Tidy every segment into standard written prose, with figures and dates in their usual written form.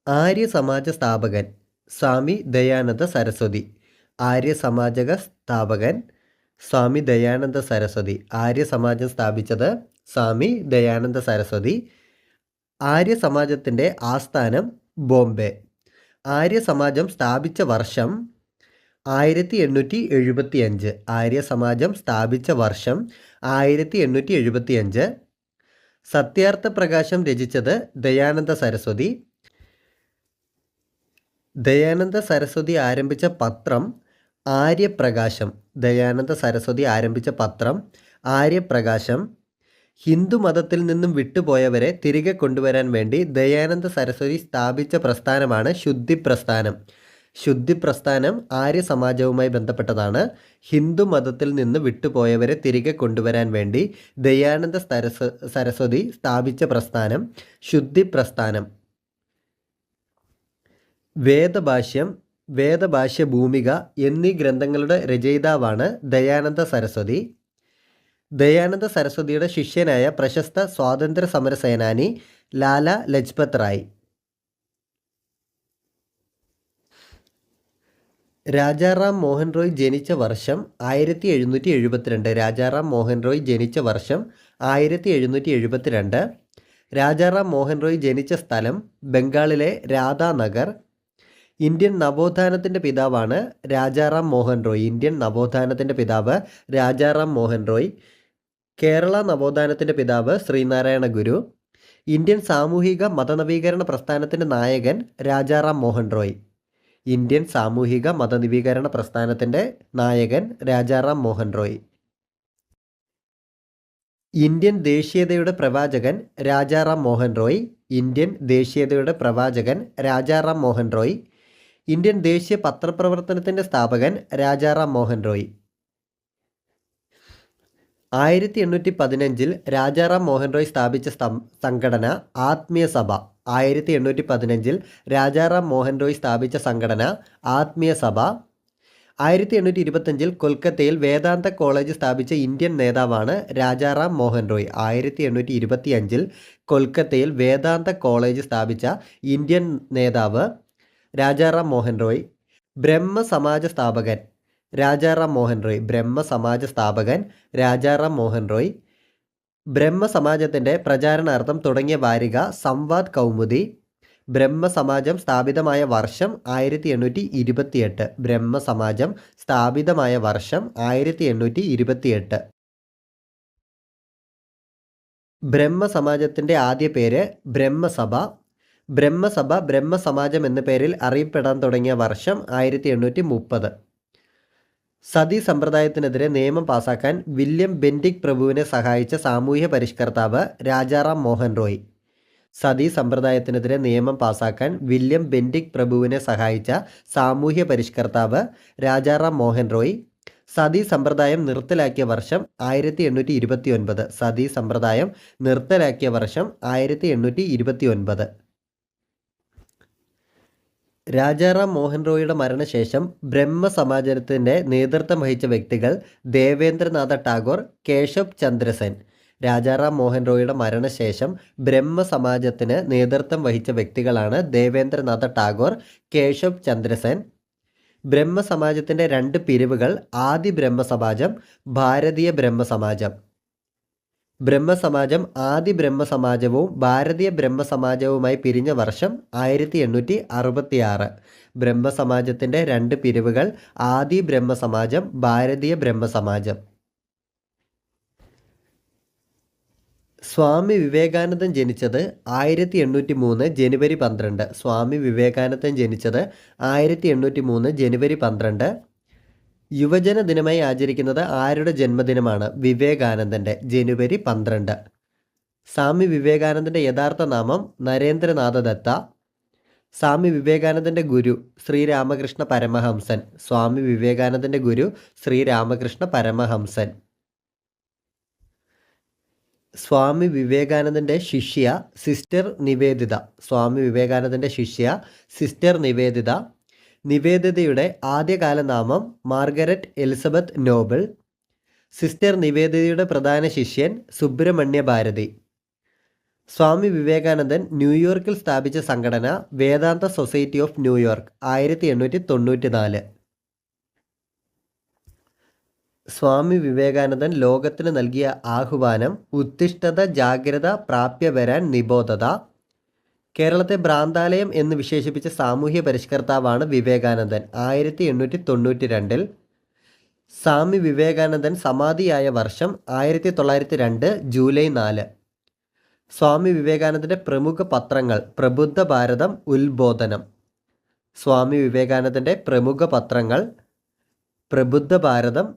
ആര്യസമാജ സ്ഥാപകൻ സ്വാമി ദയാനന്ദ സരസ്വതി. ആര്യസമാജക സ്ഥാപകൻ സ്വാമി ദയാനന്ദ സരസ്വതി. ആര്യസമാജം സ്ഥാപിച്ചത് സ്വാമി ദയാനന്ദ സരസ്വതി. ആര്യസമാജത്തിൻ്റെ ആസ്ഥാനം ബോംബെ. ആര്യസമാജം സ്ഥാപിച്ച വർഷം 1875. ആര്യസമാജം സ്ഥാപിച്ച വർഷം 1875. സത്യാർത്ഥ പ്രകാശം രചിച്ചത് ദയാനന്ദ സരസ്വതി. ദയാനന്ദ സരസ്വതി ആരംഭിച്ച പത്രം ആര്യപ്രകാശം. ദയാനന്ദ സരസ്വതി ആരംഭിച്ച പത്രം ആര്യപ്രകാശം. ഹിന്ദു മതത്തിൽ നിന്നും വിട്ടുപോയവരെ തിരികെ കൊണ്ടുവരാൻ വേണ്ടി ദയാനന്ദ സരസ്വതി സ്ഥാപിച്ച പ്രസ്ഥാനമാണ് ശുദ്ധി പ്രസ്ഥാനം. ശുദ്ധി പ്രസ്ഥാനം ആര്യസമാജവുമായി ബന്ധപ്പെട്ടതാണ്. ഹിന്ദു മതത്തിൽ നിന്ന് വിട്ടുപോയവരെ തിരികെ കൊണ്ടുവരാൻ വേണ്ടി ദയാനന്ദ സരസ്വതി സ്ഥാപിച്ച പ്രസ്ഥാനം ശുദ്ധി പ്രസ്ഥാനം. വേദഭാഷ്യം, വേദഭാഷ്യ ഭൂമിക എന്നീ ഗ്രന്ഥങ്ങളുടെ രചയിതാവാണ് ദയാനന്ദ സരസ്വതി. ദയാനന്ദ സരസ്വതിയുടെ ശിഷ്യനായ പ്രശസ്ത സ്വാതന്ത്ര്യ സമര സേനാനി ലാല ലജ്പത് റായ്. രാജാറാം മോഹൻ റോയ് ജനിച്ച വർഷം 1772. രാജാറാം മോഹൻ റോയ് ജനിച്ച വർഷം 1772. രാജാറാം മോഹൻ റോയ് ജനിച്ച സ്ഥലം ബംഗാളിലെ രാധാനഗർ. ഇന്ത്യൻ നവോത്ഥാനത്തിൻ്റെ പിതാവാണ് രാജാറാം മോഹൻ റോയ്. ഇന്ത്യൻ നവോത്ഥാനത്തിൻ്റെ പിതാവ് രാജാറാം മോഹൻ റോയ്. കേരള നവോത്ഥാനത്തിൻ്റെ പിതാവ് ശ്രീനാരായണ ഗുരു. ഇന്ത്യൻ സാമൂഹിക മതനവീകരണ പ്രസ്ഥാനത്തിൻ്റെ നായകൻ രാജാറാം മോഹൻ റോയ്. ഇന്ത്യൻ സാമൂഹിക മതനവീകരണ പ്രസ്ഥാനത്തിൻ്റെ നായകൻ രാജാറാം മോഹൻ റോയ്. ഇന്ത്യൻ ദേശീയതയുടെ പ്രവാചകൻ രാജാറാം മോഹൻ റോയ്. ഇന്ത്യൻ ദേശീയതയുടെ പ്രവാചകൻ രാജാറാം മോഹൻ റോയ്. ഇന്ത്യൻ ദേശീയ പത്രപ്രവർത്തനത്തിൻ്റെ സ്ഥാപകൻ രാജാറാം മോഹൻ റോയ്. 1815 രാജാറാം മോഹൻ റോയ് സ്ഥാപിച്ച സംഘടന ആത്മീയ സഭ. 1815 രാജാറാം മോഹൻ റോയ് സ്ഥാപിച്ച സംഘടന ആത്മീയ സഭ. 1825 കൊൽക്കത്തയിൽ വേദാന്ത കോളേജ് സ്ഥാപിച്ച ഇന്ത്യൻ നേതാവാണ് രാജാറാം മോഹൻ റോയ്. 1825 കൊൽക്കത്തയിൽ വേദാന്ത കോളേജ് സ്ഥാപിച്ച ഇന്ത്യൻ നേതാവ് രാജാറാം മോഹൻ റോയ്. ബ്രഹ്മസമാജ സ്ഥാപകൻ രാജാറാം മോഹൻ റോയ്. ബ്രഹ്മസമാജ സ്ഥാപകൻ രാജാറാം മോഹൻ റോയ്. ബ്രഹ്മസമാജത്തിൻ്റെ പ്രചാരണാർത്ഥം തുടങ്ങിയ വാരിക സംവാദ് കൗമുദി. ബ്രഹ്മസമാജം സ്ഥാപിതമായ വർഷം 1828. ബ്രഹ്മസമാജം സ്ഥാപിതമായ വർഷം 1828. ബ്രഹ്മസമാജത്തിൻ്റെ ആദ്യ പേര് ബ്രഹ്മസഭ. ബ്രഹ്മസഭ ബ്രഹ്മസമാജം എന്ന പേരിൽ അറിയപ്പെടാൻ തുടങ്ങിയ വർഷം 1830. സതി സമ്പ്രദായത്തിനെതിരെ നിയമം പാസാക്കാൻ വില്യം ബെൻഡിക് പ്രഭുവിനെ സഹായിച്ച സാമൂഹ്യ പരിഷ്കർത്താവ് രാജാറാം മോഹൻ റോയ്. സതി സമ്പ്രദായത്തിനെതിരെ നിയമം പാസാക്കാൻ വില്യം ബെൻഡിക് പ്രഭുവിനെ സഹായിച്ച സാമൂഹ്യ പരിഷ്കർത്താവ് രാജാറാം മോഹൻ റോയ്. സതി സമ്പ്രദായം നിർത്തലാക്കിയ വർഷം 1829. സതി സമ്പ്രദായം നിർത്തലാക്കിയ വർഷം 1829. രാജാറാം മോഹൻ റോയിയുടെ മരണശേഷം ബ്രഹ്മസമാജത്തിൻ്റെ നേതൃത്വം വഹിച്ച വ്യക്തികൾ ദേവേന്ദ്രനാഥ ടാഗോർ, കേശവ് ചന്ദ്ര സെൻ. രാജാറാം മോഹൻ റോയിയുടെ മരണശേഷം ബ്രഹ്മസമാജത്തിന് നേതൃത്വം വഹിച്ച വ്യക്തികളാണ് ദേവേന്ദ്രനാഥ ടാഗോർ, കേശവ് ചന്ദ്ര സെൻ. ബ്രഹ്മസമാജത്തിൻ്റെ 2 പിരിവുകൾ ആദി ബ്രഹ്മസമാജം, ഭാരതീയ ബ്രഹ്മസമാജം. ബ്രഹ്മസമാജം ആദി ബ്രഹ്മസമാജവും ഭാരതീയ ബ്രഹ്മസമാജവുമായി പിരിഞ്ഞ വർഷം 1866. ബ്രഹ്മസമാജത്തിൻ്റെ 2 പിരിവുകൾ ആദി ബ്രഹ്മസമാജം, ഭാരതീയ ബ്രഹ്മസമാജം. സ്വാമി വിവേകാനന്ദൻ ജനിച്ചത് 1803 ജനുവരി 12. സ്വാമി വിവേകാനന്ദൻ ജനിച്ചത് 1803 ജനുവരി 12. യുവജന ദിനമായി ആചരിക്കുന്നത് ആരുടെ ജന്മദിനമാണ്? വിവേകാനന്ദൻ്റെ. ജനുവരി 12. സ്വാമി വിവേകാനന്ദൻ്റെ യഥാർത്ഥ നാമം നരേന്ദ്രനാഥ ദത്ത. സ്വാമി വിവേകാനന്ദൻ്റെ ഗുരു ശ്രീരാമകൃഷ്ണ പരമഹംസൻ. സ്വാമി വിവേകാനന്ദൻ്റെ ഗുരു ശ്രീരാമകൃഷ്ണ പരമഹംസൻ. സ്വാമി വിവേകാനന്ദൻ്റെ ശിഷ്യ സിസ്റ്റർ നിവേദിത. സ്വാമി വിവേകാനന്ദൻ്റെ ശിഷ്യ സിസ്റ്റർ നിവേദിത. നിവേദിതയുടെ ആദ്യകാല നാമം മാർഗരറ്റ് എലിസബത്ത് നോബിൾ. സിസ്റ്റർ നിവേദിതയുടെ പ്രധാന ശിഷ്യൻ സുബ്രഹ്മണ്യ ഭാരതി. സ്വാമി വിവേകാനന്ദൻ ന്യൂയോർക്കിൽ സ്ഥാപിച്ച സംഘടന വേദാന്ത സൊസൈറ്റി ഓഫ് ന്യൂയോർക്ക് 1894. സ്വാമി വിവേകാനന്ദൻ ലോകത്തിന് നൽകിയ ആഹ്വാനം ഉത്തിഷ്ഠത ജാഗ്രത പ്രാപ്യ വരാൻ നിബോധത. കേരളത്തെ ഭ്രാന്താലയം എന്ന് വിശേഷിപ്പിച്ച സാമൂഹ്യ പരിഷ്കർത്താവാണ് വിവേകാനന്ദൻ. 1892. സ്വാമി വിവേകാനന്ദൻ സമാധിയായ വർഷം 1902 ജൂലൈ 4. സ്വാമി വിവേകാനന്ദൻ്റെ പ്രമുഖ പത്രങ്ങൾ പ്രബുദ്ധ ഭാരതം, ഉത്ബോധനം. സ്വാമി വിവേകാനന്ദൻ്റെ പ്രമുഖ പത്രങ്ങൾ പ്രബുദ്ധ ഭാരതം,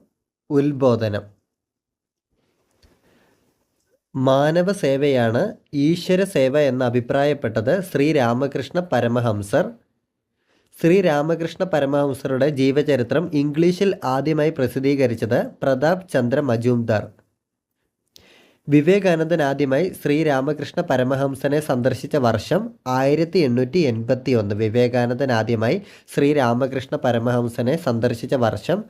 ഉത്ബോധനം. മാനവ സേവയാണ് ഈശ്വര സേവ എന്ന് അഭിപ്രായപ്പെട്ടത് ശ്രീരാമകൃഷ്ണ പരമഹംസർ. ശ്രീരാമകൃഷ്ണ പരമഹംസറുടെ ജീവചരിത്രം ഇംഗ്ലീഷിൽ ആദ്യമായി പ്രസിദ്ധീകരിച്ചത് പ്രതാപ് ചന്ദ്ര മജുംദാർ. വിവേകാനന്ദൻ ആദ്യമായി ശ്രീരാമകൃഷ്ണ പരമഹംസനെ സന്ദർശിച്ച വർഷം 1881. വിവേകാനന്ദൻ ആദ്യമായി ശ്രീരാമകൃഷ്ണ പരമഹംസനെ സന്ദർശിച്ച വർഷം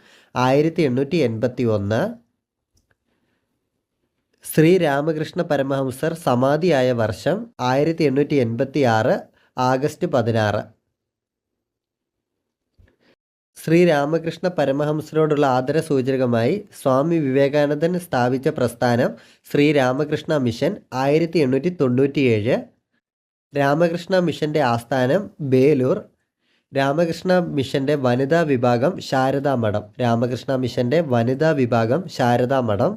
1881. ശ്രീരാമകൃഷ്ണ പരമഹംസർ സമാധിയായ വർഷം 1886 ആഗസ്റ്റ് 16. ശ്രീരാമകൃഷ്ണ പരമഹംസരോടുള്ള ആദരസൂചകമായി സ്വാമി വിവേകാനന്ദൻ സ്ഥാപിച്ച പ്രസ്ഥാനം ശ്രീരാമകൃഷ്ണ മിഷൻ 1897. രാമകൃഷ്ണ മിഷൻ്റെ ആസ്ഥാനം ബേലൂർ. രാമകൃഷ്ണ മിഷൻ്റെ വനിതാ വിഭാഗം ശാരദാ മഠം. രാമകൃഷ്ണ മിഷൻ്റെ വനിതാ വിഭാഗം ശാരദാ മഠം.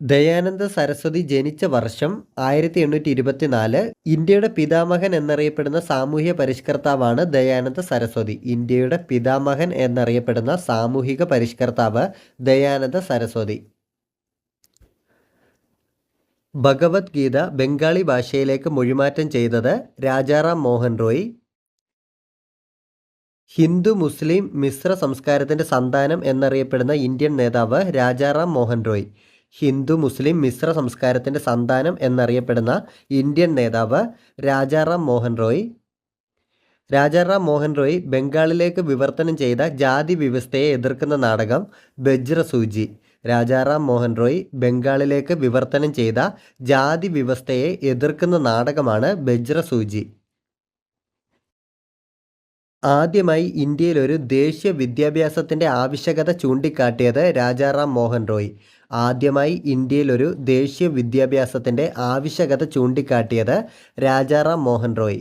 ദയാനന്ദ സരസ്വതി ജനിച്ച വർഷം 1824. ഇന്ത്യയുടെ പിതാമഹൻ എന്നറിയപ്പെടുന്ന സാമൂഹ്യ പരിഷ്കർത്താവാണ് ദയാനന്ദ സരസ്വതി. ഇന്ത്യയുടെ പിതാമഹൻ എന്നറിയപ്പെടുന്ന സാമൂഹിക പരിഷ്കർത്താവ് ദയാനന്ദ സരസ്വതി. ഭഗവത്ഗീത ബംഗാളി ഭാഷയിലേക്ക് മൊഴിമാറ്റം ചെയ്തത് രാജാറാം മോഹൻ റോയ്. ഹിന്ദു മുസ്ലിം മിശ്ര സംസ്കാരത്തിൻ്റെ സന്താനം എന്നറിയപ്പെടുന്ന ഇന്ത്യൻ നേതാവ് രാജാറാം മോഹൻ റോയ്. ഹിന്ദു മുസ്ലിം മിശ്ര സംസ്കാരത്തിൻ്റെ സന്താനം എന്നറിയപ്പെടുന്ന ഇന്ത്യൻ നേതാവ് രാജാറാം മോഹൻ റോയ്. രാജാറാം മോഹൻ റോയ് ബംഗാളിലേക്ക് വിവർത്തനം ചെയ്ത ജാതി വ്യവസ്ഥയെ എതിർക്കുന്ന നാടകം ബജ്ര സൂചി. രാജാറാം മോഹൻ റോയ് ബംഗാളിലേക്ക് വിവർത്തനം ചെയ്ത ജാതി വ്യവസ്ഥയെ എതിർക്കുന്ന നാടകമാണ് ബജ്ര സൂചി. ആദ്യമായി ഇന്ത്യയിൽ ഒരു ദേശീയ വിദ്യാഭ്യാസത്തിൻ്റെ ആവശ്യകത ചൂണ്ടിക്കാട്ടിയത് രാജാറാം മോഹൻ റോയ്. ആദ്യമായി ഇന്ത്യയിൽ ഒരു ദേശീയ വിദ്യാഭ്യാസത്തിൻ്റെ ആവശ്യകത ചൂണ്ടിക്കാട്ടിയത് രാജാറാം മോഹൻ റോയ്.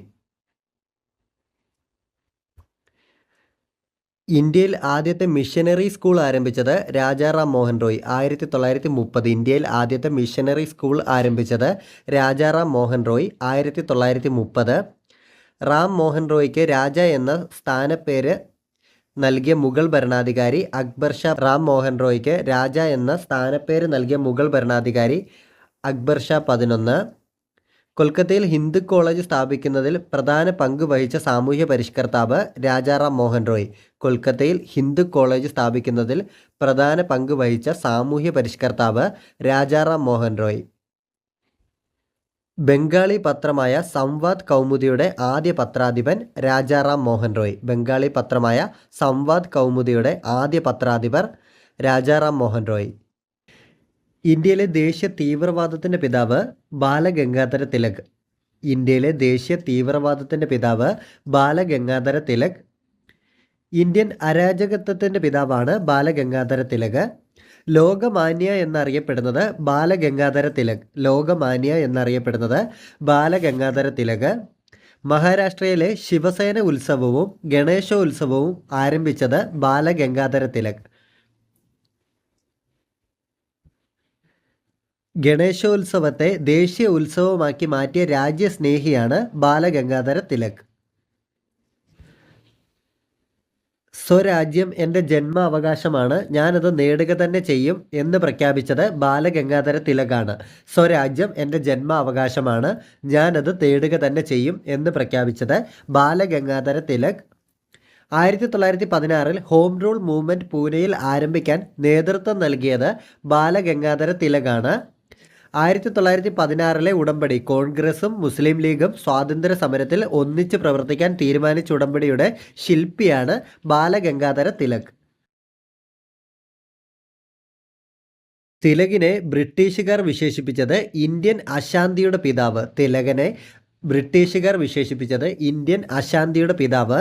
ഇന്ത്യയിൽ ആദ്യത്തെ മിഷനറി സ്കൂൾ ആരംഭിച്ചത് രാജാറാം മോഹൻ റോയ്. 1930. ഇന്ത്യയിൽ ആദ്യത്തെ മിഷനറി സ്കൂൾ ആരംഭിച്ചത് രാജാറാം മോഹൻ റോയ്. 1930. റാം മോഹൻ റോയ്ക്ക് രാജ എന്ന സ്ഥാനപ്പേര് നൽകിയ മുഗൾ ഭരണാധികാരി അക്ബർ ഷാ. റാം മോഹൻ റോയ്ക്ക് രാജ എന്ന സ്ഥാനപ്പേര് നൽകിയ മുഗൾ ഭരണാധികാരി അക്ബർ ഷാ 11. കൊൽക്കത്തയിൽ ഹിന്ദു കോളേജ് സ്ഥാപിക്കുന്നതിൽ പ്രധാന പങ്ക് വഹിച്ച സാമൂഹ്യ പരിഷ്കർത്താവ് രാജാറാം മോഹൻ റോയ്. കൊൽക്കത്തയിൽ ഹിന്ദു കോളേജ് സ്ഥാപിക്കുന്നതിൽ പ്രധാന പങ്ക് വഹിച്ച സാമൂഹ്യ പരിഷ്കർത്താവ് രാജാറാം മോഹൻ റോയ്. ബംഗാളി പത്രമായ സംവാദ് കൗമുദിയുടെ ആദ്യ പത്രാധിപൻ രാജാറാം മോഹൻ റോയ്. ബംഗാളി പത്രമായ സംവാദ് കൗമുദിയുടെ ആദ്യ പത്രാധിപർ രാജാറാം മോഹൻ റോയ്. ഇന്ത്യയിലെ ദേശീയ തീവ്രവാദത്തിൻ്റെ പിതാവ് ബാലഗംഗാധര തിലക്. ഇന്ത്യയിലെ ദേശീയ തീവ്രവാദത്തിൻ്റെ പിതാവ് ബാലഗംഗാധര തിലക്. ഇന്ത്യൻ അരാജകത്വത്തിൻ്റെ പിതാവാണ് ബാലഗംഗാധര തിലക്. ലോകമാന്യ എന്നറിയപ്പെടുന്നത് ബാലഗംഗാധര തിലക്. ലോകമാന്യ എന്നറിയപ്പെടുന്നത് ബാലഗംഗാധര തിലക്. മഹാരാഷ്ട്രയിലെ ശിവസേന ഉത്സവവും ഗണേശോത്സവവും ആരംഭിച്ചത് ബാലഗംഗാധര തിലക്. ഗണേശോത്സവത്തെ ദേശീയ ഉത്സവമാക്കി മാറ്റിയ രാജ്യസ്നേഹിയാണ് ബാലഗംഗാധര തിലക്. സ്വരാജ്യം എൻ്റെ ജന്മാവകാശമാണ്, ഞാനത് നേടുക തന്നെ ചെയ്യും എന്ന് പ്രഖ്യാപിച്ചത് ബാലഗംഗാധര തിലകാണ്. സ്വരാജ്യം എൻ്റെ ജന്മാവകാശമാണ്, ഞാനത് നേടുക തന്നെ ചെയ്യും എന്ന് പ്രഖ്യാപിച്ചത് Balagangadhara Tilak. 1916 home rule movement പൂനെയിൽ ആരംഭിക്കാൻ നേതൃത്വം നൽകിയത് ബാലഗംഗാധര തിലകാണ്. 1916 ഉടമ്പടി കോൺഗ്രസും മുസ്ലിം ലീഗും സ്വാതന്ത്ര്യ സമരത്തിൽ ഒന്നിച്ച് പ്രവർത്തിക്കാൻ തീരുമാനിച്ച ഉടമ്പടിയുടെ ശില്പിയാണ് ബാലഗംഗാധര തിലക്. തിലകിനെ ബ്രിട്ടീഷുകാർ വിശേഷിപ്പിച്ചത് ഇന്ത്യൻ അശാന്തിയുടെ പിതാവ്. തിലകനെ ബ്രിട്ടീഷുകാർ വിശേഷിപ്പിച്ചത് ഇന്ത്യൻ അശാന്തിയുടെ പിതാവ്.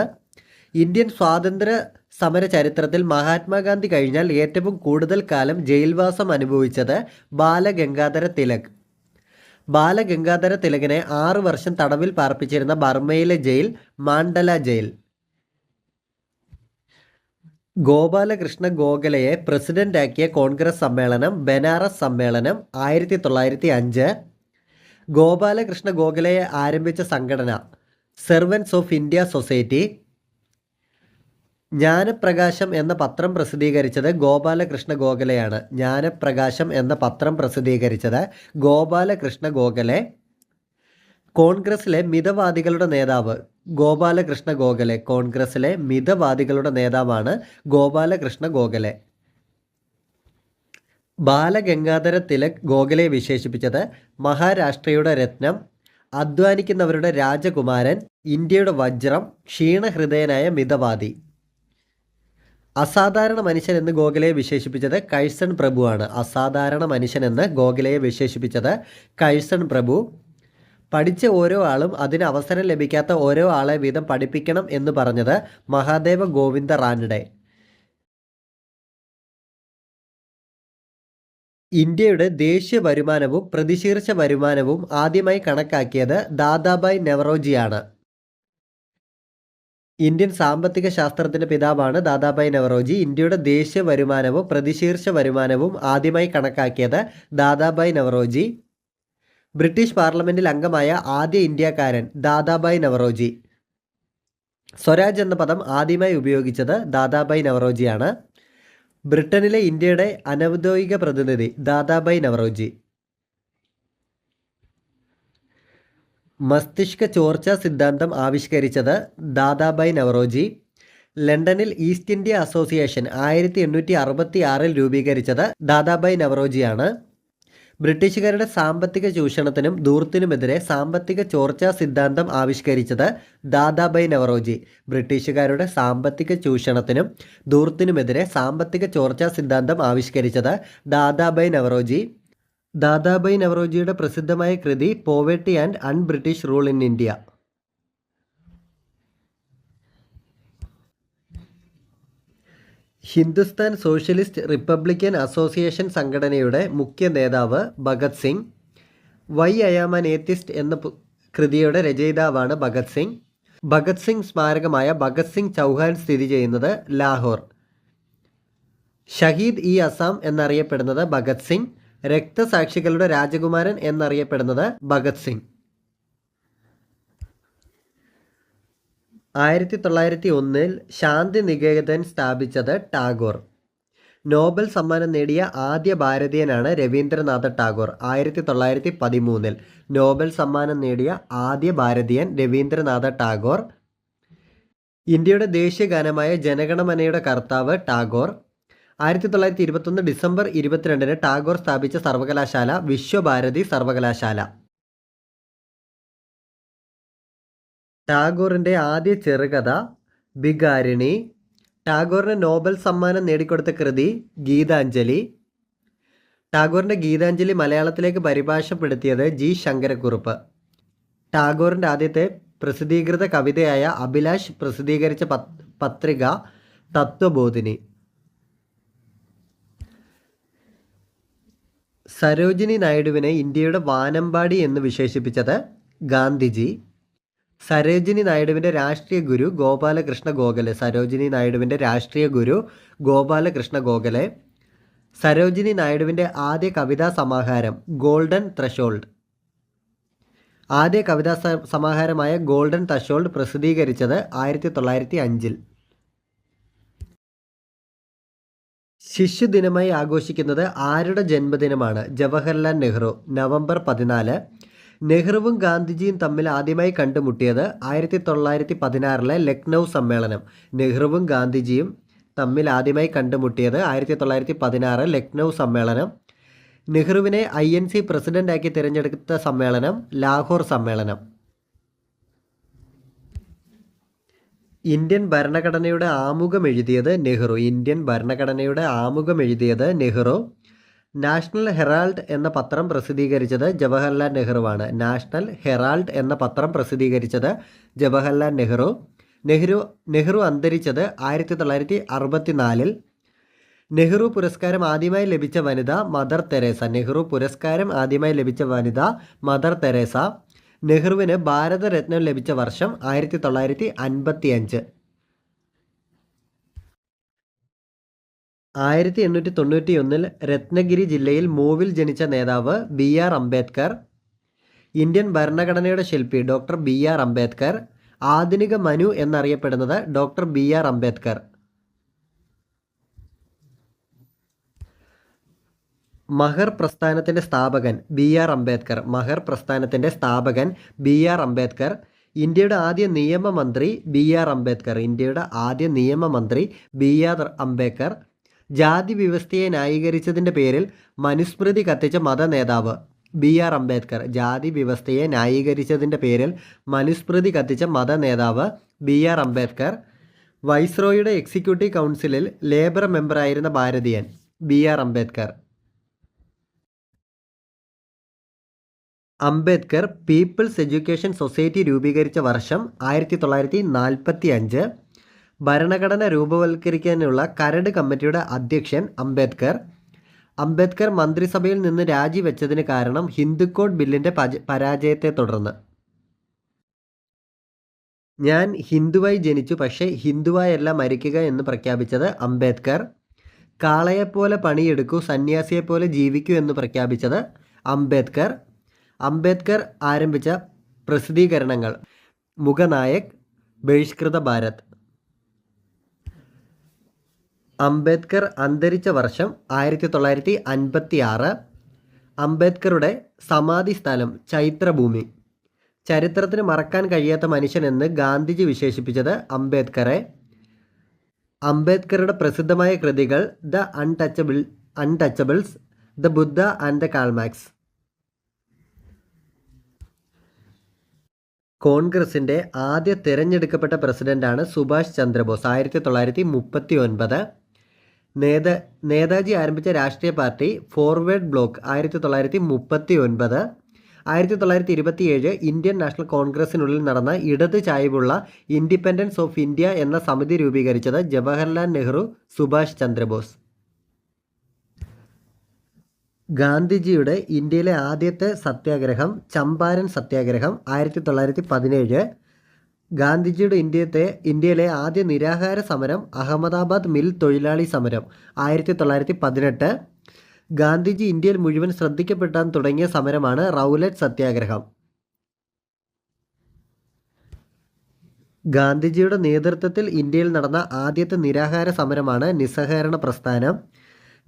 ഇന്ത്യൻ സ്വാതന്ത്ര്യ സമര ചരിത്രത്തിൽ മഹാത്മാഗാന്ധി കഴിഞ്ഞാൽ ഏറ്റവും കൂടുതൽ കാലം ജയിൽവാസം അനുഭവിച്ചത് ബാലഗംഗാധര തിലക്. ബാലഗംഗാധര തിലകിനെ 6 വർഷം തടവിൽ പാർപ്പിച്ചിരുന്ന ബർമ്മയിലെ ജയിൽ മാണ്ഡല ജയിൽ. ഗോപാലകൃഷ്ണ ഗോഖലെയെ പ്രസിഡന്റാക്കിയ കോൺഗ്രസ് സമ്മേളനം ബനാറസ് സമ്മേളനം 1905. ഗോപാലകൃഷ്ണ ഗോഖലെയെ ആരംഭിച്ച സംഘടന സെർവൻസ് ഓഫ് ഇന്ത്യ സൊസൈറ്റി. ജ്ഞാനപ്രകാശം എന്ന പത്രം പ്രസിദ്ധീകരിച്ചത് ഗോപാലകൃഷ്ണ ഗോഖലെയാണ്. ജ്ഞാനപ്രകാശം എന്ന പത്രം പ്രസിദ്ധീകരിച്ചത് ഗോപാലകൃഷ്ണ ഗോഖലെ. കോൺഗ്രസിലെ മിതവാദികളുടെ നേതാവ് ഗോപാലകൃഷ്ണ ഗോഖലെ. കോൺഗ്രസിലെ മിതവാദികളുടെ നേതാവാണ് ഗോപാലകൃഷ്ണ ഗോഖലെ. ബാലഗംഗാധര തിലക് ഗോഖലെയെ വിശേഷിപ്പിച്ചത് മഹാരാഷ്ട്രയുടെ രത്നം, അധ്വാനിക്കുന്നവരുടെ രാജകുമാരൻ, ഇന്ത്യയുടെ വജ്രം, ക്ഷീണഹൃദയനായ മിതവാദി. അസാധാരണ മനുഷ്യൻ എന്ന് ഗോഖലെയെ വിശേഷിപ്പിച്ചത് കഴ്സൺ പ്രഭുവാണ്. അസാധാരണ മനുഷ്യൻ എന്ന് ഗോഖലെയെ വിശേഷിപ്പിച്ചത് കഴ്സൺ പ്രഭു. പഠിച്ച ഓരോ ആളും അതിന് അവസരം ലഭിക്കാത്ത ഓരോ ആളെ വീതം പഠിപ്പിക്കണം എന്ന് പറഞ്ഞത് മഹാദേവ ഗോവിന്ദ റാനഡെ. ഇന്ത്യയുടെ ദേശീയ വരുമാനവും പ്രതിശീർഷ വരുമാനവും ആദ്യമായി കണക്കാക്കിയത് ദാദാബായ് നവറോജിയാണ്. ഇന്ത്യൻ സാമ്പത്തിക ശാസ്ത്രത്തിൻ്റെ പിതാവാണ് ദാദാബായ് നവറോജി. ഇന്ത്യയുടെ ദേശീയ വരുമാനവും പ്രതിശീർഷ വരുമാനവും ആദ്യമായി കണക്കാക്കിയത് ദാദാബായ് നവറോജി. ബ്രിട്ടീഷ് പാർലമെൻറ്റിൽ അംഗമായ ആദ്യ ഇന്ത്യക്കാരൻ ദാദാബായ് നവറോജി. സ്വരാജ് എന്ന പദം ആദ്യമായി ഉപയോഗിച്ചത് ദാദാബായ് നവറോജിയാണ്. ബ്രിട്ടനിലെ ഇന്ത്യയുടെ അനൗദ്യോഗിക പ്രതിനിധി ദാദാബായ് നവറോജി. മസ്തിഷ്ക ചോർച്ചാ സിദ്ധാന്തം ആവിഷ്കരിച്ചത് ദാദാബായ് നവറോജി. ലണ്ടനിൽ ഈസ്റ്റ് ഇന്ത്യ അസോസിയേഷൻ 1866 രൂപീകരിച്ചത് ദാദാബായ് നവറോജിയാണ്. ബ്രിട്ടീഷുകാരുടെ സാമ്പത്തിക ചൂഷണത്തിനും ധൂർത്തിനുമെതിരെ സാമ്പത്തിക ചോർച്ചാ സിദ്ധാന്തം ആവിഷ്കരിച്ചത് ദാദാബായ് നവറോജി. ബ്രിട്ടീഷുകാരുടെ സാമ്പത്തിക ചൂഷണത്തിനും ധൂർത്തിനുമെതിരെ സാമ്പത്തിക ചോർച്ചാ സിദ്ധാന്തം ആവിഷ്കരിച്ചത് ദാദാബായ് നവറോജി. ദാദാബായ് നവറോജിയുടെ പ്രസിദ്ധമായ കൃതി poverty and unbritish rule in India. Hindustan socialist republican association സംഘടനയുടെ മുഖ്യ നേതാവ് Bhagat Singh. Why I am an atheist എന്ന കൃതിയുടെ രചയിതാവാണ് ഭഗത് സിംഗ്. ഭഗത് സിംഗ് സ്മാരകമായ ഭഗത് സിംഗ് ചൗഹാൻ സ്ഥിതി ചെയ്യുന്നത് ലാഹോർ. ഷഹീദ് ഇ അസാം എന്നറിയപ്പെടുന്നത് ഭഗത് സിംഗ്. രക്തസാക്ഷികളുടെ രാജകുമാരൻ എന്നറിയപ്പെടുന്നത് ഭഗത് സിംഗ്. 1901 ശാന്തി നികേതൻ സ്ഥാപിച്ചത് ടാഗോർ. നോബൽ സമ്മാനം നേടിയ ആദ്യ ഭാരതീയനാണ് രവീന്ദ്രനാഥ ടാഗോർ. 1913 നോബൽ സമ്മാനം നേടിയ ആദ്യ ഭാരതീയൻ രവീന്ദ്രനാഥ ടാഗോർ. ഇന്ത്യയുടെ ദേശീയ ഗാനമായ ജനഗണമനയുടെ കർത്താവ് ടാഗോർ. 1921 ഡിസംബർ 22 ടാഗോർ സ്ഥാപിച്ച സർവകലാശാല വിശ്വഭാരതി സർവകലാശാല. ടാഗോറിൻ്റെ ആദ്യ ചെറുകഥ ബിഗാരിണി. ടാഗോറിന് നോബൽ സമ്മാനം നേടിക്കൊടുത്ത കൃതി ഗീതാഞ്ജലി. ടാഗോറിൻ്റെ ഗീതാഞ്ജലി മലയാളത്തിലേക്ക് പരിഭാഷപ്പെടുത്തിയത് ജി ശങ്കരക്കുറുപ്പ്. ടാഗോറിൻ്റെ ആദ്യത്തെ പ്രസിദ്ധീകൃത കവിതയായ അഭിലാഷ് പ്രസിദ്ധീകരിച്ച പത്രിക തത്വബോധിനി. സരോജിനി നായിഡുവിനെ ഇന്ത്യയുടെ വാനമ്പാടി എന്ന് വിശേഷിപ്പിച്ചത് ഗാന്ധിജി. സരോജിനി നായിഡുവിൻ്റെ രാഷ്ട്രീയ ഗുരു ഗോപാലകൃഷ്ണ ഗോഖലെ. സരോജിനി നായിഡുവിൻ്റെ രാഷ്ട്രീയ ഗുരു ഗോപാലകൃഷ്ണ ഗോഖലെ. സരോജിനി നായിഡുവിൻ്റെ ആദ്യ കവിതാ സമാഹാരം ഗോൾഡൻ ത്രഷോൾഡ്. ആദ്യ കവിതാ സമാഹാരമായ ഗോൾഡൻ ത്രഷോൾഡ് പ്രസിദ്ധീകരിച്ചത് 1905. ശിശുദിനമായി ആഘോഷിക്കുന്നത് ആരുടെ ജന്മദിനമാണ്? ജവഹർലാൽ നെഹ്റു. നവംബർ 14. നെഹ്റുവും ഗാന്ധിജിയും തമ്മിൽ ആദ്യമായി കണ്ടുമുട്ടിയത് 1916 ലക്നൗ സമ്മേളനം. നെഹ്റുവും ഗാന്ധിജിയും തമ്മിൽ ആദ്യമായി കണ്ടുമുട്ടിയത് 1916 ലക്നൗ സമ്മേളനം. നെഹ്റുവിനെ INC പ്രസിഡന്റാക്കി തിരഞ്ഞെടുത്ത സമ്മേളനം ലാഹോർ സമ്മേളനം. ഇന്ത്യൻ ഭരണഘടനയുടെ ആമുഖം എഴുതിയത് നെഹ്റു. ഇന്ത്യൻ ഭരണഘടനയുടെ ആമുഖം എഴുതിയത് നെഹ്റു. നാഷണൽ ഹെറാൾഡ് എന്ന പത്രം പ്രസിദ്ധീകരിച്ചത് ജവഹർലാൽ നെഹ്റുവാണ്. നാഷണൽ ഹെറാൾഡ് എന്ന പത്രം പ്രസിദ്ധീകരിച്ചത് ജവഹർലാൽ നെഹ്റു അന്തരിച്ചത് 1964. നെഹ്റു പുരസ്കാരം ആദ്യമായി ലഭിച്ച വനിത മദർ തെരേസ. നെഹ്റു പുരസ്കാരം ആദ്യമായി ലഭിച്ച വനിത മദർ തെരേസ. നെഹ്റുവിന് ഭാരതരത്നം ലഭിച്ച വർഷം 1955. 1891 രത്നഗിരി ജില്ലയിൽ മൂവിൽ ജനിച്ച നേതാവ് BR അംബേദ്കർ. ഇന്ത്യൻ ഭരണഘടനയുടെ ശില്പി ഡോക്ടർ BR അംബേദ്കർ. ആധുനിക മനു എന്നറിയപ്പെടുന്നത് ഡോക്ടർ BR അംബേദ്കർ. മഹർ പ്രസ്ഥാനത്തിൻ്റെ സ്ഥാപകൻ BR അംബേദ്കർ. മഹർ പ്രസ്ഥാനത്തിൻ്റെ സ്ഥാപകൻ BR അംബേദ്കർ. ഇന്ത്യയുടെ ആദ്യ നിയമമന്ത്രി BR അംബേദ്കർ. ഇന്ത്യയുടെ ആദ്യ നിയമമന്ത്രി BR അംബേദ്കർ. ജാതി വ്യവസ്ഥയെ ന്യായീകരിച്ചതിൻ്റെ പേരിൽ മനുസ്മൃതി കത്തിച്ച മതനേതാവ് BR അംബേദ്കർ. ജാതി വ്യവസ്ഥയെ ന്യായീകരിച്ചതിൻ്റെ പേരിൽ മനുസ്മൃതി കത്തിച്ച മതനേതാവ് BR അംബേദ്കർ. വൈസ്രോയുടെ എക്സിക്യൂട്ടീവ് കൗൺസിലിൽ ലേബർ മെമ്പറായിരുന്ന ഭാരതീയൻ BR Ambedkar. Ambedkar people's education society രൂപീകരിച്ച വർഷം 1945. ഭരണഘടന രൂപവൽക്കരിക്കാനുള്ള കരട് കമ്മിറ്റിയുടെ അധ്യക്ഷൻ അംബേദ്കർ. അംബേദ്കർ മന്ത്രിസഭയിൽ നിന്ന് രാജിവെച്ചതിന് കാരണം ഹിന്ദുക്കോഡ് ബില്ലിൻ്റെ പരാജയത്തെ തുടർന്ന്. ഞാൻ ഹിന്ദുവായി ജനിച്ചു, പക്ഷേ ഹിന്ദുവായല്ല മരിക്കുക എന്ന് പ്രഖ്യാപിച്ചത് അംബേദ്കർ. കാളയെപ്പോലെ പണിയെടുക്കൂ, സന്യാസിയെപ്പോലെ ജീവിക്കൂ എന്ന് പ്രഖ്യാപിച്ചത് അംബേദ്കർ. അംബേദ്കർ ആരംഭിച്ച പ്രസിദ്ധീകരണങ്ങൾ മുഖനായക്, ബഹിഷ്കൃത ഭാരത്. അംബേദ്കർ അന്തരിച്ച വർഷം 1956. അംബേദ്കറുടെ സമാധി സ്ഥലം ചൈത്രഭൂമി. ചരിത്രത്തിന് മറക്കാൻ കഴിയാത്ത മനുഷ്യനെന്ന് ഗാന്ധിജി വിശേഷിപ്പിച്ചത് അംബേദ്കറെ. അംബേദ്കറുടെ പ്രസിദ്ധമായ കൃതികൾ the Untouchables, the Buddha and the Karl Marx. കോൺഗ്രസിൻ്റെ ആദ്യ തിരഞ്ഞെടുക്കപ്പെട്ട പ്രസിഡന്റാണ് സുഭാഷ് ചന്ദ്രബോസ്. 1939. നേതാജി ആരംഭിച്ച രാഷ്ട്രീയ party forward bloc. 1939. 1927 Indian national കോൺഗ്രസിനുള്ളിൽ നടന്ന ഇടത് ചായ്വുള്ള ഇൻഡിപെൻഡൻസ് ഓഫ് ഇന്ത്യ എന്ന സമിതി രൂപീകരിച്ചത് ജവഹർലാൽ നെഹ്റു, സുഭാഷ് ചന്ദ്രബോസ്. ഗാന്ധിജിയുടെ ഇന്ത്യയിലെ ആദ്യത്തെ സത്യാഗ്രഹം ചമ്പാരൻ സത്യാഗ്രഹം 1917. ഗാന്ധിജിയുടെ ഇന്ത്യയിലെ ആദ്യ നിരാഹാര സമരം അഹമ്മദാബാദ് മിൽ തൊഴിലാളി സമരം 1918. ഗാന്ധിജി ഇന്ത്യയിൽ മുഴുവൻ ശ്രദ്ധിക്കപ്പെടാൻ തുടങ്ങിയ സമരമാണ് റൗലറ്റ് സത്യാഗ്രഹം. ഗാന്ധിജിയുടെ നേതൃത്വത്തിൽ ഇന്ത്യയിൽ നടന്ന ആദ്യത്തെ നിരാഹാര സമരമാണ് നിസ്സഹകരണ പ്രസ്ഥാനം.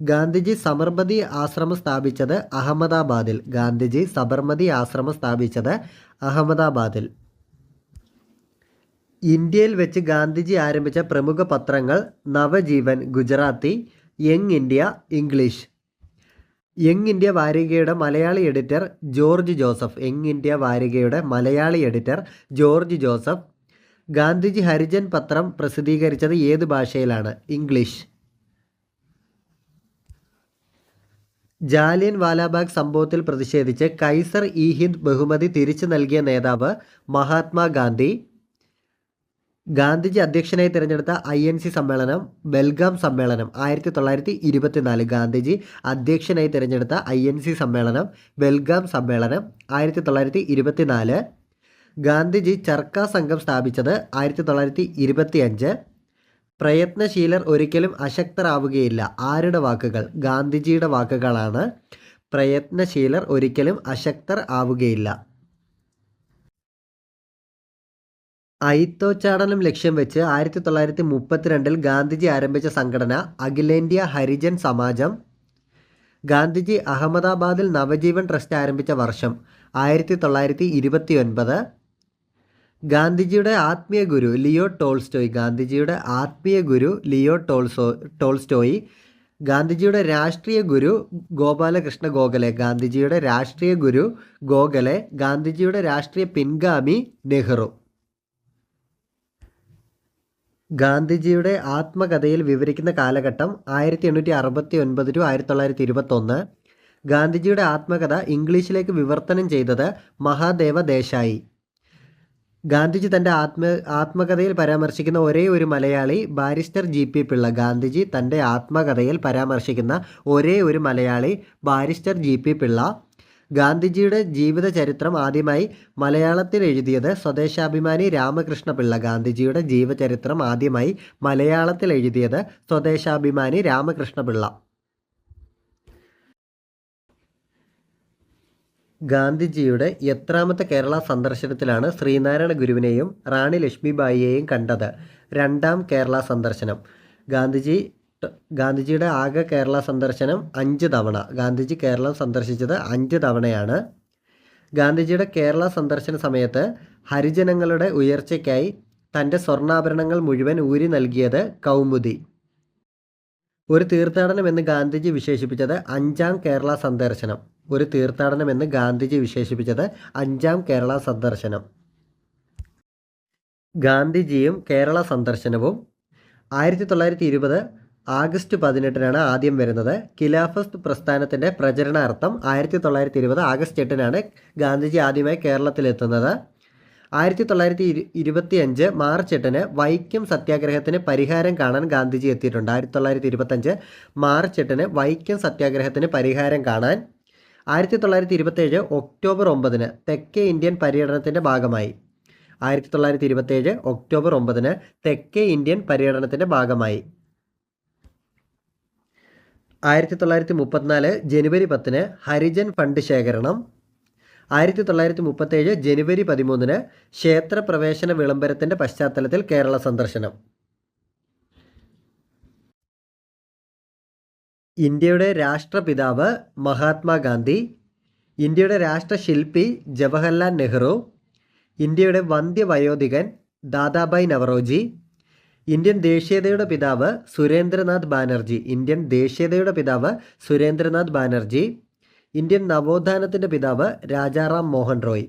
ഗാന്ധിജി സബർമതി ആശ്രമം സ്ഥാപിച്ചത് അഹമ്മദാബാദിൽ. ഗാന്ധിജി സബർമതി ആശ്രമം സ്ഥാപിച്ചത് അഹമ്മദാബാദിൽ. ഇന്ത്യയിൽ വെച്ച് ഗാന്ധിജി ആരംഭിച്ച പ്രമുഖ പത്രങ്ങൾ Navajivan Gujarati, young India English. Young India വാരികയുടെ മലയാളി editor George Joseph. Young India വാരികയുടെ മലയാളി editor George Joseph. Gandhiji Harijan പത്രം പ്രസിദ്ധീകരിച്ചത് ഏത് ഭാഷയിലാണ്? ഇംഗ്ലീഷ്. ജാലിയൻ വാലാബാഗ് സംഭവത്തിൽ പ്രതിഷേധിച്ച് കൈസർ ഇ ഹിന്ദ് ബഹുമതി തിരിച്ചു നൽകിയ നേതാവ് മഹാത്മാഗാന്ധി. ഗാന്ധിജി അധ്യക്ഷനായി തിരഞ്ഞെടുത്ത INC സമ്മേളനം ബെൽഗാം സമ്മേളനം 1924. ഗാന്ധിജി അധ്യക്ഷനായി തിരഞ്ഞെടുത്ത INC സമ്മേളനം ബെൽഗാം സമ്മേളനം 1924. ഗാന്ധിജി ചർക്ക സംഘം സ്ഥാപിച്ചത് 1925. പ്രയത്നശീലർ ഒരിക്കലും അശക്തരാവുകയില്ല. ആരുടെ വാക്കുകൾ? ഗാന്ധിജിയുടെ വാക്കുകളാണ്. പ്രയത്നശീലർ ഒരിക്കലും അശക്തർ ആവുകയില്ല. അയിത്തോച്ചാടനം ലക്ഷ്യം വെച്ച് 1932 ഗാന്ധിജി ആരംഭിച്ച സംഘടന അഖിലേന്ത്യാ ഹരിജൻ സമാജം. ഗാന്ധിജി അഹമ്മദാബാദിൽ നവജീവൻ ട്രസ്റ്റ് ആരംഭിച്ച വർഷം 1929. ഗാന്ധിജിയുടെ ആത്മീയ ഗുരു ലിയോ ടോൾസ്റ്റോയ്. ഗാന്ധിജിയുടെ ആത്മീയ ഗുരു ലിയോ ടോൾസ്റ്റോയ്. ഗാന്ധിജിയുടെ രാഷ്ട്രീയ ഗുരു ഗോപാലകൃഷ്ണ ഗോഖലെ. ഗാന്ധിജിയുടെ രാഷ്ട്രീയ ഗുരു ഗോഖലെ. ഗാന്ധിജിയുടെ രാഷ്ട്രീയ പിൻഗാമി നെഹ്റു. ഗാന്ധിജിയുടെ ആത്മകഥയിൽ വിവരിക്കുന്ന കാലഘട്ടം 1869 ടു 1921. ഗാന്ധിജിയുടെ ആത്മകഥ ഇംഗ്ലീഷിലേക്ക് വിവർത്തനം ചെയ്തത് മഹാദേവ ദേശായി. ഗാന്ധിജി തൻ്റെ ആത്മകഥയിൽ പരാമർശിക്കുന്ന ഒരേ ഒരു Malayali barrister G P Pillai. Gandhiji തൻ്റെ ആത്മകഥയിൽ പരാമർശിക്കുന്ന ഒരേ ഒരു Malayali barrister G P Pillai. ഗാന്ധിജിയുടെ ജീവിത ചരിത്രം ആദ്യമായി മലയാളത്തിൽ എഴുതിയത് സ്വദേശാഭിമാനി രാമകൃഷ്ണപിള്ള. ഗാന്ധിജിയുടെ ജീവചരിത്രം ആദ്യമായി മലയാളത്തിൽ എഴുതിയത് സ്വദേശാഭിമാനി രാമകൃഷ്ണപിള്ള. ഗാന്ധിജിയുടെ എത്രാമത്തെ കേരള സന്ദർശനത്തിലാണ് ശ്രീനാരായണ ഗുരുവിനെയും റാണി ലക്ഷ്മിബായിയെയും കണ്ടത്? 2ാം കേരള സന്ദർശനം. ഗാന്ധിജിയുടെ ആകെ കേരള സന്ദർശനം 5 തവണ. ഗാന്ധിജി കേരളം സന്ദർശിച്ചത് 5 തവണയാണ്. ഗാന്ധിജിയുടെ കേരള സന്ദർശന സമയത്ത് ഹരിജനങ്ങളുടെ ഉയർച്ചയ്ക്കായി തൻ്റെ സ്വർണ്ണാഭരണങ്ങൾ മുഴുവൻ ഊരി നൽകിയത് കൗമുദി. ഒരു തീർത്ഥാടനമെന്ന് ഗാന്ധിജി വിശേഷിപ്പിച്ചത് 5ാം കേരള സന്ദർശനം. ഒരു തീർത്ഥാടനമെന്ന് ഗാന്ധിജി വിശേഷിപ്പിച്ചത് 5ാം കേരള സന്ദർശനം. ഗാന്ധിജിയും കേരള സന്ദർശനവും 1920 ആഗസ്റ്റ് 18-നാണ് ആദ്യം വരുന്നത്. ഖിലാഫത്ത് പ്രസ്ഥാനത്തിൻ്റെ പ്രചരണാർത്ഥം 1920 ആഗസ്റ്റ് 8-നാണ് ഗാന്ധിജി ആദ്യമായി കേരളത്തിലെത്തുന്നത്. 1925 മാർച്ച് 8-ന് വൈക്കം സത്യാഗ്രഹത്തിന് പരിഹാരം കാണാൻ ഗാന്ധിജി എത്തിയിട്ടുണ്ട്. 1925 മാർച്ച് 8-ന് വൈക്കം സത്യാഗ്രഹത്തിന് പരിഹാരം കാണാൻ. 1927 ഒക്ടോബർ 9-ന് തെക്കേ ഇന്ത്യൻ പര്യടനത്തിൻ്റെ ഭാഗമായി. 1927 ഒക്ടോബർ 9-ന് തെക്കേ ഇന്ത്യൻ പര്യടനത്തിൻ്റെ ഭാഗമായി. 1934 ജനുവരി 10-ന് ഹരിജൻ ഫണ്ട് ശേഖരണം. 1937 ജനുവരി 13-ന് ക്ഷേത്രപ്രവേശന വിളംബരത്തിൻ്റെ പശ്ചാത്തലത്തിൽ കേരള സന്ദർശനം. ഇന്ത്യയുടെ രാഷ്ട്രപിതാവ് മഹാത്മാഗാന്ധി. ഇന്ത്യയുടെ രാഷ്ട്രശില്പി ജവഹർലാൽ നെഹ്റു. ഇന്ത്യയുടെ വന്ധ്യവയോധികൻ ദാദാഭായ് നവറോജി. ഇന്ത്യൻ ദേശീയതയുടെ പിതാവ് സുരേന്ദ്രനാഥ് ബാനർജി. ഇന്ത്യൻ ദേശീയതയുടെ പിതാവ് സുരേന്ദ്രനാഥ് ബാനർജി. ഇന്ത്യൻ നവോത്ഥാനത്തിൻ്റെ പിതാവ് രാജാറാം മോഹൻ റോയ്.